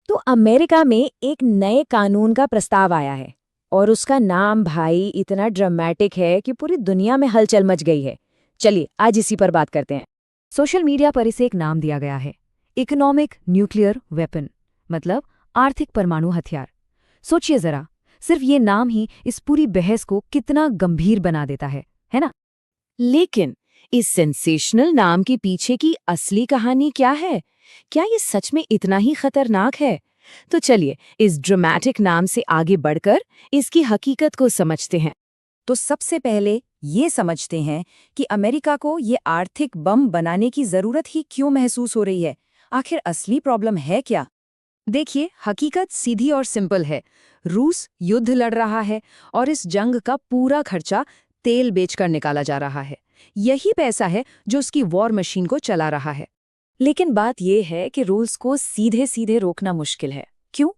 तो अमेरिका में एक नए कानून का प्रस्ताव आया है और उसका नाम भाई इतना ड्रामेटिक है कि पूरी दुनिया में हलचल मच गई है। चलिए आज इसी पर बात करते हैं। सोशल मीडिया पर इसे एक नाम दिया गया है, इकोनॉमिक न्यूक्लियर वेपन, मतलब आर्थिक परमाणु हथियार। सोचिए जरा, सिर्फ ये नाम ही इस पूरी बहस को कितना गंभीर बना देता है ना? लेकिन इस सेंसेशनल नाम के पीछे की असली कहानी क्या है? क्या ये सच में इतना ही खतरनाक है? तो चलिए इस ड्रामेटिक नाम से आगे बढ़कर इसकी हकीकत को समझते हैं। तो सबसे पहले ये समझते हैं कि अमेरिका को ये आर्थिक बम बनाने की जरूरत ही क्यों महसूस हो रही है। आखिर असली प्रॉब्लम है क्या? देखिए, हकीकत सीधी और सिंपल है। रूस युद्ध लड़ रहा है और इस जंग का पूरा खर्चा तेल बेचकर निकाला जा रहा है। यही पैसा है जो उसकी वॉर मशीन को चला रहा है। लेकिन बात यह है कि रूस को सीधे सीधे रोकना मुश्किल है। क्यों?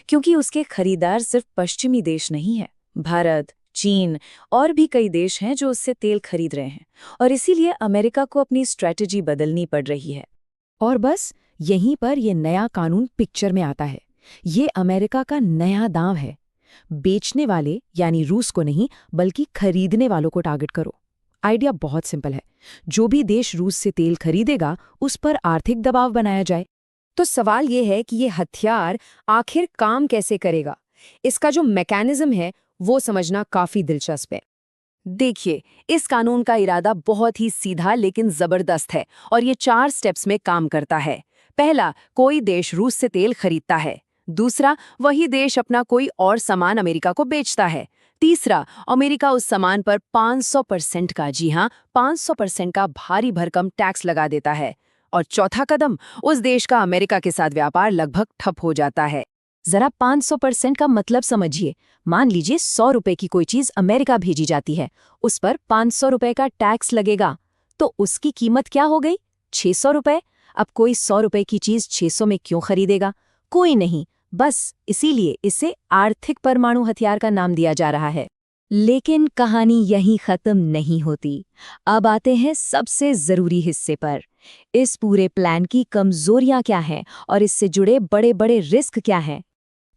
क्योंकि उसके खरीदार सिर्फ पश्चिमी देश नहीं है। भारत, चीन और भी कई देश हैं जो उससे तेल खरीद रहे हैं, और इसीलिए अमेरिका को अपनी स्ट्रैटेजी बदलनी पड़ रही है। और बस यहीं पर यह नया कानून पिक्चर में आता है। ये अमेरिका का नया दांव है। बेचने वाले यानी रूस को नहीं, बल्कि खरीदने वालों को टारगेट करो। आइडिया बहुत सिंपल है। जो भी देश रूस से तेल खरीदेगा उस पर आर्थिक दबाव बनाया जाए। तो सवाल ये है कि ये हथियार आखिर काम कैसे करेगा? इसका जो मैकेनिज्म है वो समझना काफी दिलचस्प है। देखिए, इस कानून का इरादा बहुत ही सीधा लेकिन जबरदस्त है और ये 4 स्टेप्स में काम करता है। पहला, कोई देश रूस से तेल खरीदता है। दूसरा, वही देश अपना कोई और सामान अमेरिका को बेचता है। तीसरा, अमेरिका उस सामान पर 500% का, जी हाँ, 500% का भारी भरकम टैक्स लगा देता है। और चौथा कदम, उस देश का अमेरिका के साथ व्यापार लगभग ठप हो जाता है। जरा 500% का मतलब समझिए। मान लीजिए 100 रुपए की कोई चीज अमेरिका भेजी जाती है, उस पर 500 रुपए का टैक्स लगेगा, तो उसकी कीमत क्या हो गई? 600 रुपए। अब कोई 100 रुपए की चीज 600 में क्यों खरीदेगा? कोई नहीं। बस इसीलिए इसे आर्थिक परमाणु हथियार का नाम दिया जा रहा है। लेकिन कहानी यहीं खत्म नहीं होती। अब आते हैं सबसे जरूरी हिस्से पर। इस पूरे प्लान की कमजोरियां क्या हैं और इससे जुड़े बड़े बड़े रिस्क क्या हैं?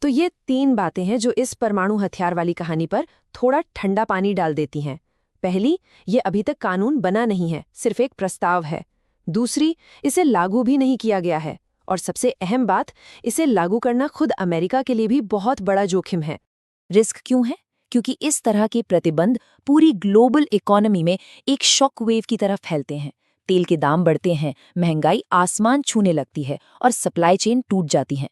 तो ये 3 बातें हैं जो इस परमाणु हथियार वाली कहानी पर थोड़ा ठंडा पानी डाल देती हैं। पहली, ये अभी तक कानून बना नहीं है, सिर्फ एक प्रस्ताव है। दूसरी, इसे लागू भी नहीं किया गया है। और सबसे अहम बात, इसे लागू करना खुद अमेरिका के लिए भी बहुत बड़ा जोखिम है। रिस्क क्यों है? क्योंकि इस तरह के प्रतिबंध पूरी ग्लोबल इकोनॉमी में एक शॉक वेव की तरफ फैलते हैं। तेल के दाम बढ़ते हैं, महंगाई आसमान छूने लगती है और सप्लाई चेन टूट जाती हैं।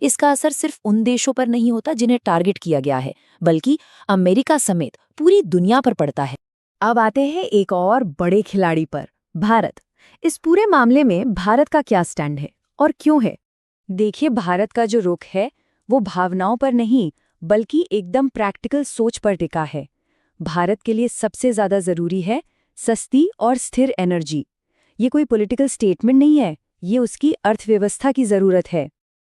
इसका असर सिर्फ उन देशों पर नहीं होता जिन्हें टारगेट किया गया है, बल्कि अमेरिका समेत पूरी दुनिया पर पड़ता है। अब आते हैं एक और बड़े खिलाड़ी पर, भारत। इस पूरे मामले में भारत का क्या स्टैंड है और क्यों है? देखिए, भारत का जो रुख है वो भावनाओं पर नहीं, बल्कि एकदम प्रैक्टिकल सोच पर टिका है। भारत के लिए सबसे ज्यादा जरूरी है सस्ती और स्थिर एनर्जी। ये कोई पॉलिटिकल स्टेटमेंट नहीं है, ये उसकी अर्थव्यवस्था की जरूरत है।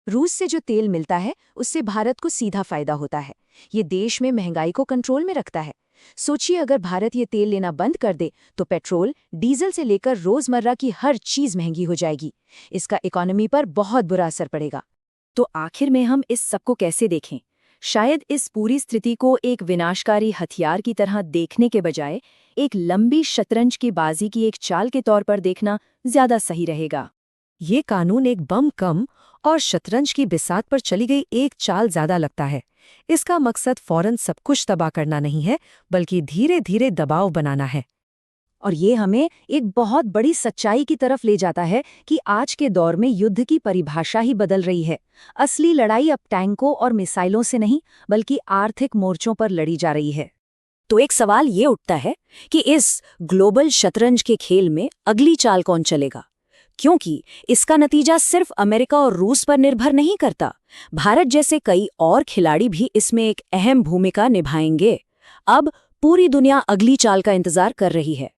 रूस से जो तेल मिलता है उससे भारत को सीधा फायदा होता है। ये देश में महंगाई को कंट्रोल में रखता है। सोचिए, अगर भारत ये तेल लेना बंद कर दे तो पेट्रोल, डीजल से लेकर रोजमर्रा की हर चीज महंगी हो जाएगी। इसका इकोनॉमी पर बहुत बुरा असर पड़ेगा। तो आखिर में हम इस सबको कैसे देखें? शायद इस पूरी स्थिति को एक विनाशकारी हथियार की तरह देखने के बजाय एक लंबी शतरंज की बाजी की एक चाल के तौर पर देखना ज्यादा सही रहेगा। ये कानून एक बम कम और शतरंज की बिसात पर चली गई एक चाल ज्यादा लगता है। इसका मकसद फौरन सब कुछ तबाह करना नहीं है, बल्कि धीरे धीरे दबाव बनाना है। और ये हमें एक बहुत बड़ी सच्चाई की तरफ ले जाता है कि आज के दौर में युद्ध की परिभाषा ही बदल रही है। असली लड़ाई अब टैंकों और मिसाइलों से नहीं, बल्कि आर्थिक मोर्चों पर लड़ी जा रही है। तो एक सवाल ये उठता है कि इस ग्लोबल शतरंज के खेल में अगली चाल कौन चलेगा? क्योंकि इसका नतीजा सिर्फ अमेरिका और रूस पर निर्भर नहीं करता। भारत जैसे कई और खिलाड़ी भी इसमें एक अहम भूमिका निभाएंगे। अब पूरी दुनिया अगली चाल का इंतजार कर रही है।